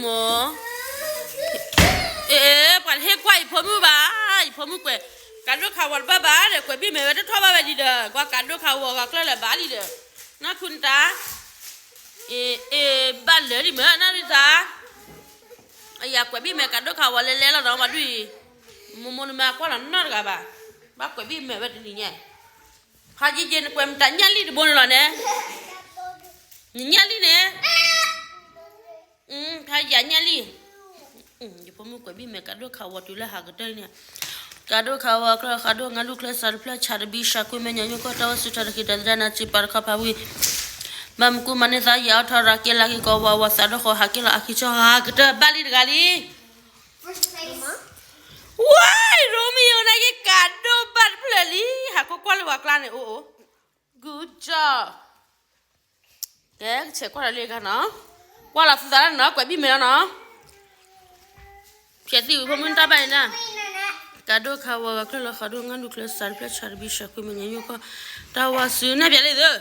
โมปันเฮกว่าพมุบ้าพมุกเวการดูข่าววันบ้าเด็กกว่าพี่เมย์จะทอดบ้าดีเด้อกว่าการดูข่าวก็กล้าเลยบ้าดีเด้อนะคุณตาบ้านเหลือดิเมื่อนั่นดิจ้าอยากกว่าพี่เมย์การดูข่าววันเล่ๆแล้วน้องมาดูมุนมาก็หลังนั่นกับบ้ากว่าพี่เมย์แบบนี้ไงพาจีเจนกว่ามันตั้งยันลีดบนหล่ะเนี่ยยันลีเนี่ยพายันลีอยู่พมุกว่าพี่เมย์การดูข่าววันอยู่แล้วหากได้เนี่ยการดูข่าวก็การดูงานลูกเลี้ยงสารพัดชาติบิชาคุยเมียยุก็ต้องสุดท้ายคิดได้นะจีปาร์คพาวิบางกูมันเนี่ยจะยาวทารักเล่ากี่ก็ว่าสารขอหักเล่าคิดชอบหักเด้อบาลีกาลีว้ายโรมิโอนะยี่การดูบัตรเพลลี่หักก็กว่าเลยว่ากลางเนี่ยโอ้ good job แกเช็คกว่าเลยกันเนาะกว่าเราสุดท้ายเนาะกว่าพี่เมย์เนาะเพียรติวพมันตาไปนะการดูข่าวก็แล้วการดูงานลูกเลี้ยงสารพัดชาติบิชาคุยเมียยุก็ตาว่าซื้อเนี่ยเพียรเลยเด้อ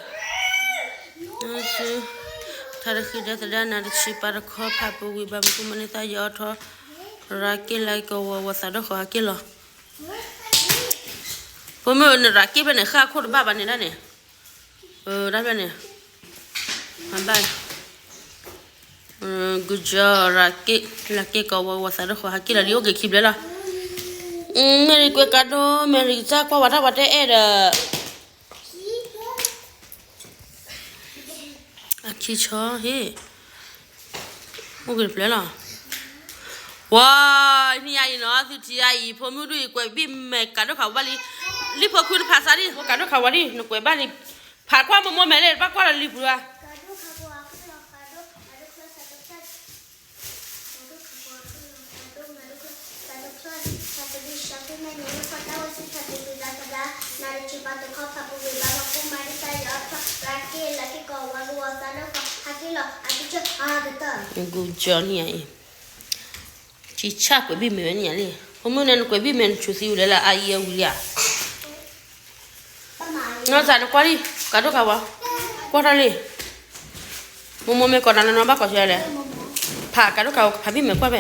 ถ้าเราคิดได้แต่ด้านนั้นชีปาร์คพาไปวิบามกุมันเนี่ยตายอดทอรักเกลัยก็ว่าสารขอหักเล่าผมไม่รู้รักเกเป็นเนี่ยข้าโคตรบ้าบันเนี่ยนั่นเนี่ยได้เป็นเนี่ยมันบ้ากูจะรักเกก็ว่าสารขอหักเล่าเดี๋ยวเก็บคลิปเลยล่ะไม่ได้คุยกันด้วยไม่ได้จะกว่าวัดเด้อคิดชอเฮ้โอเคเปล่าล่ะว้ายนี่ไอ้เนาะสุดที่ไอ้พอมือดูอีกว่าบิมแม่กันด้วยเขาบ้านรีพอคุณภาษาดิกันด้วยเขาวันนี้นึกว่าบ้านนี้ผ่านความมั่วแม่เลยป้าก็รีบรัวกูจอนี่ไอ้ชิชากว่าบิมเนี่ยนี่เลยผมไม่นั่นกว่าบิมชุดสิวเลยละไอ้เหี้ยวิลาน้องสาวกว่าดิกันด้วยเขาวะกว่าอะไรมุมไม่ก่อนนั้นน้องบ้าก็เชียร์เลยผ่ากันด้วยเขาผ่าบิมกว่าไป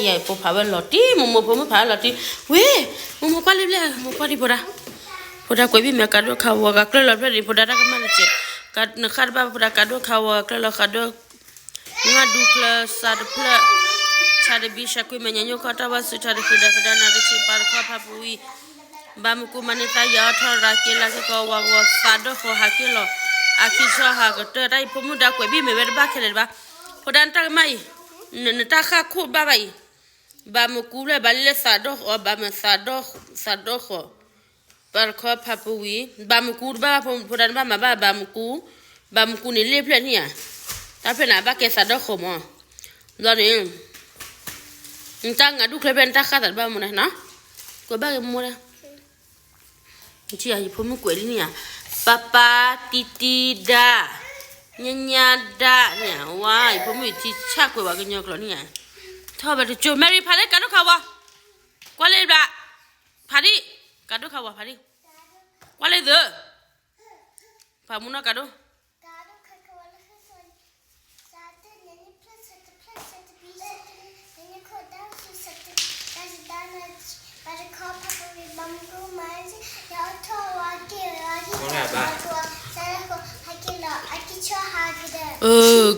ยัยพอผ่าไปหลอดที่มุมพอไม่ผ่าหลอดที่เว้ยมุมก็เรียบเลยมุมก็ดีพอดากว่าบิมกันด้วยเขาว่าก็เลยหลอดไปดีพอดาก็มันเจ็บกันนักขัดบ้าพอดากันด้วยเขาว่าก็เลยขัดด้วยงาดูคลาสาดเพลชาดบิชาคุยเมียยุก็ต้องว่าสุดท้ายคิดได้แต่นาฬิกาปาร์คพาปุยบางกูมันเนี่ยตายอดทอรักเล่าก็ว่าสาดขอหักเล่าอาคิชอหักเตอได้พอมุดากว่าบิมเวรบ้าแค่ไหนบ้าพอดันตั้งไม่เนี่ยตาข้าคู่บ้าไปบางกูเลยบาลีสาดบางสาดขอปาร์คพาปุยบางกูบ้าพอดันบ้ามาบ้าบางกูนี่เลี้ยเพลเนี่ยถ้าเป็นอะไรแกสาดขอมั้งตอนนี้ตั้งงานดูเคลเป็นตาข้าตัดบ้ามันนะก็บ้ากันหมดเลยที่ไอ้ผมไม่กลัวเนี่ยป้าป้าติดาเนี่ยดาเนี่ยว้ายผมไม่ที่ชักกว่ากันยอกแล้วเนี่ยถ้าแบบจูแมรี่พาริกันด้วยเขาวะกว่าเลยบ้าพาริกันด้วยเขาวะพาริกว่าเลยเด้อพามุนกันด้วย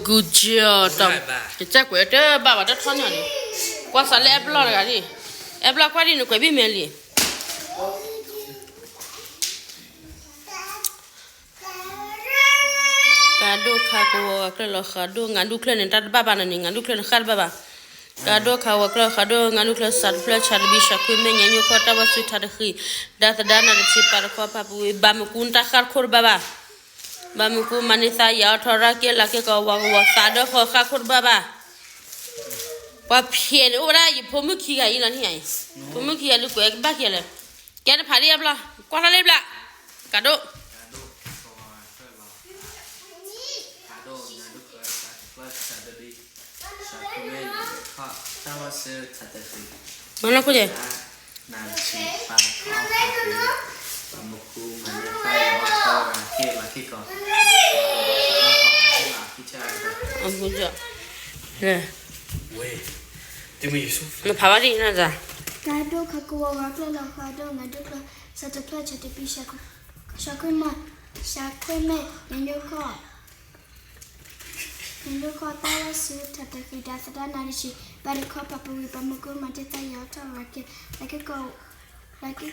กูเจียวตั้มจะแจ้งกูเด้อบ้าจะท้อนอย่างนี้กว่าสารแอบล้อเลยกันดิแอบล้อกว่าดิหนูกว่าพี่เมลี่การดูข่าวก็แล้วข่าวดูงานดูเคลื่อนตัดบ้าบ้านนี่งานดูเคลื่อนขัดบ้าการดูข่าวก็แล้วข่าวดูงานดูเคลื่อนสัตว์เพลชาร์บิชาคุยเมียยุก็ต้องว่าสุดท้ายคือดาตดานาชิปาร์คพาปุยบางกุนตาขาดขวดบ้าบางกูมันนี่ตายอดทอรักเล่าก็ว่าสาดขอขาดขวดบ้าว่าเพี้ยนโอ้ได้ผมไม่ขี้กันอีหลังนี่ผมไม่ขี้กันลูกเอ็กบ้าขี้เลยแกจะพาเรียบละกว่าเรียบละการดู Mana ko je? Aku je. Nah. Nó phá đi nó ra. Cái đôi khắc qua là khá đôi mà đôi là sao tập lại cho tập sao quên mẹ nên đôi co tao sư thật là khi đã phát ra này chị bà được co papa vì bà mua cô mà chết tay giáo cho là cái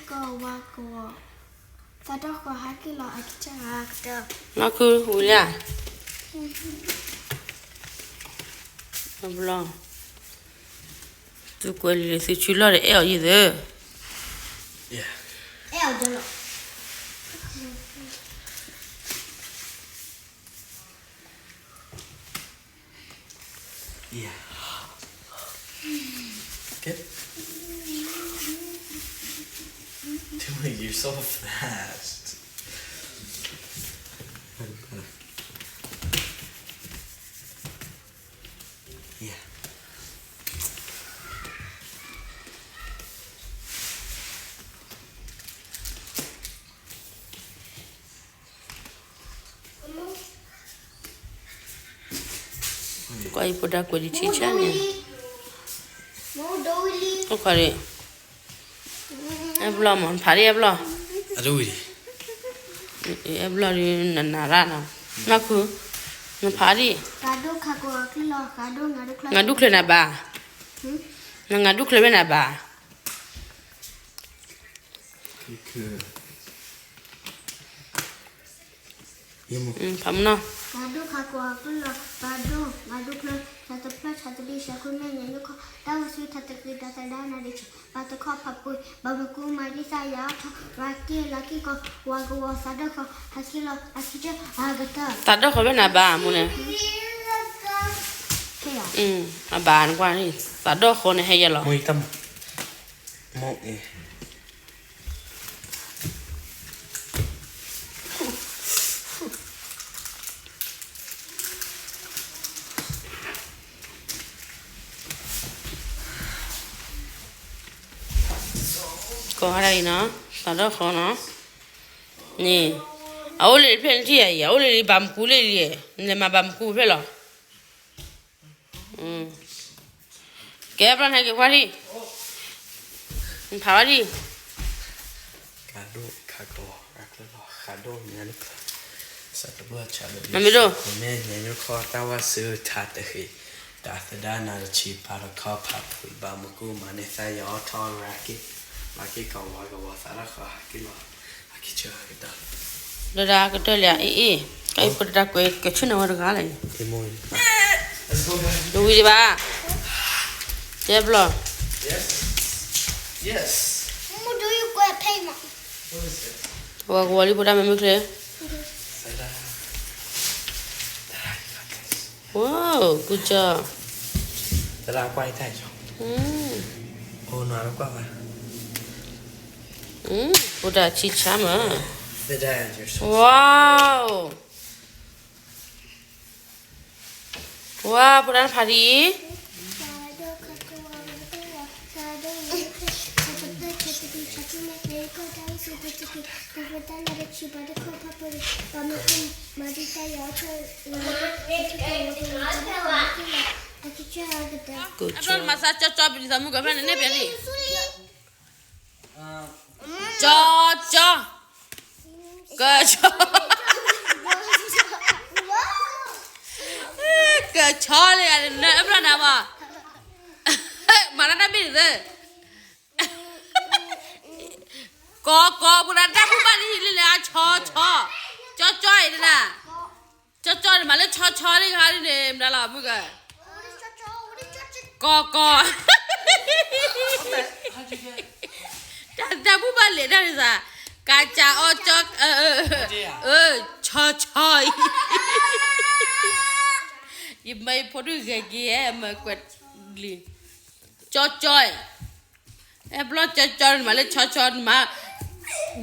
cầu và của ta đó có hai cái lọ cái chả được Nó cứ hùi là. Nó lo. Tu quên đi thì chú lo để eo gì đó. eo được Yeah. Good. Dude, you're so fast. Yeah. Quay phụ đã quay đi chi chán nè. đôi Nó khỏi đi. Em lo mà phá đi em lo. Rồi. Em lo đi nà ra nào. Nó cứ. Nó phá đi. cá đôi khắc qua cái lọ cá đôi Ngà đúc lên à bà. Nó ngà đúc lên bên à bà. Good. Phẩm nó. cá đôi khắc qua cái lọ cá đôi lên sao tập lại sao tập đi sao quên mẹ nên đôi co tao sư thật là khi đã phát ra này chị bà tôi co papa bà mua cô mà đi sao giáo cho và kia là cái con qua sao đó con hay cái lọ hay cái chứ cái Ta đó khỏi bên à bà mua nè. thế À bà nó qua đi. Ta đó khỏi này hay giờ lọ. Muy tâm. Một Có ở đây nó. Ta đó khỏi nó. Nè. Áo lì phèn chi à? Áo lì bám cú lì lì. Nè mà bám cú phèn lọ. Cái plan hay cái qua đi. Phá đi. Kado, kado, nhớ sao tập bữa trả được. Mày biết đâu? Mẹ nhớ kho taoว่าซื้อถาดkhi đã từ đó là chỉ para kho phạt với bà một cô mà này sai gió thon ra cái cầu sao đó kho cái chơi cái đó. Đó ra cái đây là cái phụ đã quay cái chuyện nào được hả này? Cái môi. Đuôi đi ba. Chép lo. Yes. Mua đôi quẹt thay mà What is it? Và qua đi phụ đã mình kể. Wow, good job. Ta ra quay thay cho. Ô nó quá mà. Phụ đã chi chám à. The dad, you're so. Wow. Wow, phụ đã phá đi. Good job. Massage cho bị sao mua cái này nếp đi. Cho. Cơ cho. Cơ cho này nếp là nào mà. Mà nó biết rồi. Có bữa nay bữa bạn đi là cho đây nè cho mà lấy cho đi cái này em đã làm cái có đã bữa bạn lấy đây là cá cha ô cho cho gì mấy phụ nữ cái em mà quật li cho em lo cho mà lấy cho mà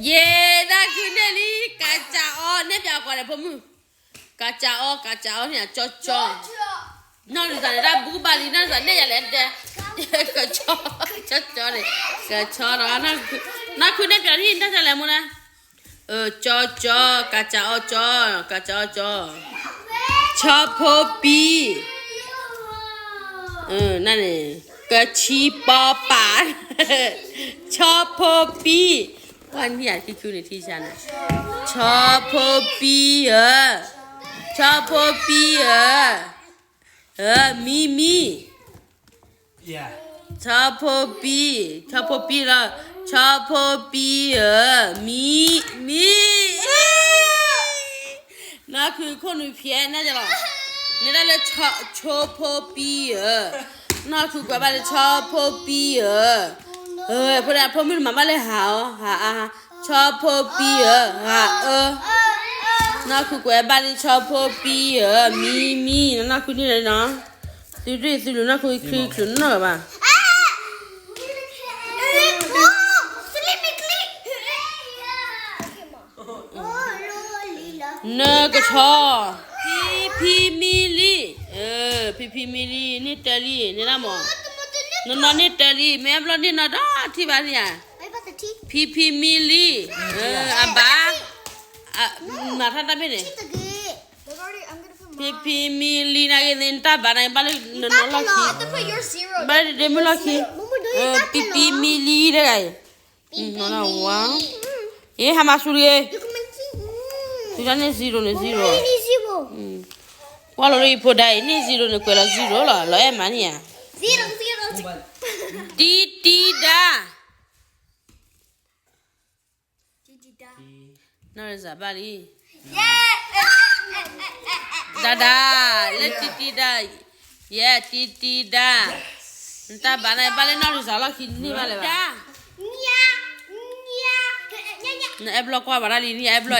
yeah đã cứ này đi cá cha ô nếp vào qua đây phụ nữ cá cha ô này cho nó đi ra đây bố bà đi nó ra đây là để cái cho này cái cho đó nó cứ đây cái gì nó ra làm nè cho cả cho popiนั่นนี่กะชีปอปาชอโพปีวันที่อยากคิวในที่ฉันชอโพปีชอโพปีมี Yeah. ชอโพปีละชอโพปีมีนั่นคือคนเพี้ยนน่าจะหรอนี่ได้เลยชอโพปีน่าคือกว่าบ้านชอโพปีพอได้พอมีมาบ้านเลยหาชอโพปีน่าคือกว่าบ้านชอโพปีมีน่าคือนี่เลยเนาะสิน่าคือคือน่ะป่ะเนกชอพีมิลีพีมิลีนี่เตลีนี่นะหมอนอนนี่เตลีแม่บลนี่นะดาที่บ้านเนี่ยพีมิลีอันบ้ามาท่านได้ไหมเนี่ยพีมิลีนะกินนี่ตาบ้านไหนบ้านเลยนอนลักขี้บ้านเดมิลักขี้พีมิลีได้ไงนอนว้าวฮามาสุริยtu já nem zero qual o ripo dai nem zero ne quella zero la è mania ti da no es abali da le ti da yeah ti da nta bana bale no risala kini bale ba na eblo kwa barali ni eblo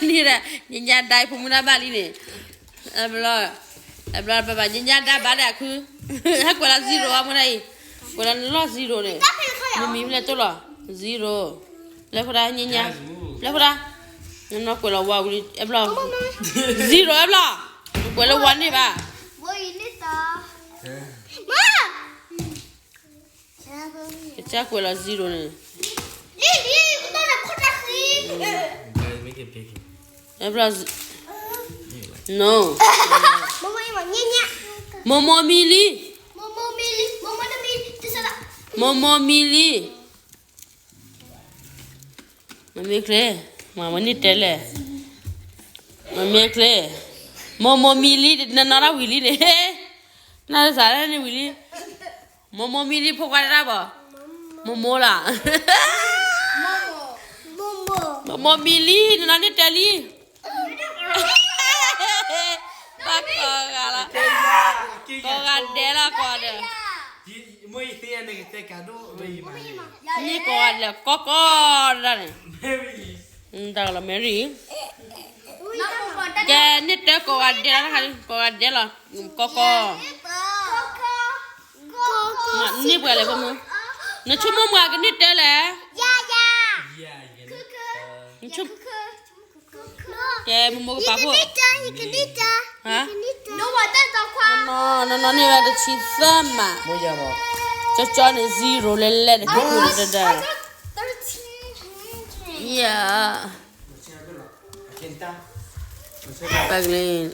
ni ra nya dai phumuna bali ni eblo baba nya da bala khu ha kwala zero amuna i kwala no zero ne mi le to la zero le khora nya le khora no kwala wa wi eblo zero eblo kwala 1 ni ba cha kwala zero ne Make it big. No. Momo mili. Mami kle. Mama ni tele. Mami kle. Momo mili na nara wili ne. Na sara ni wili. Momo mili phokara ba. Momo la. Momo mili na ni teli. Pakala. Koga dela koda. Muy tía ne te cado muy mal. Ni koda koko da ne. Da la Mary. Ke ni te koga dela koga dela koko. Ni bale ko mo. Na chumo mo ga ni tele. Chum. Ke mo ko papo. Ha? No ni va de chisama. Muy ya bo. Cho ne zero le ko da. Yeah. Quinta. Paglin.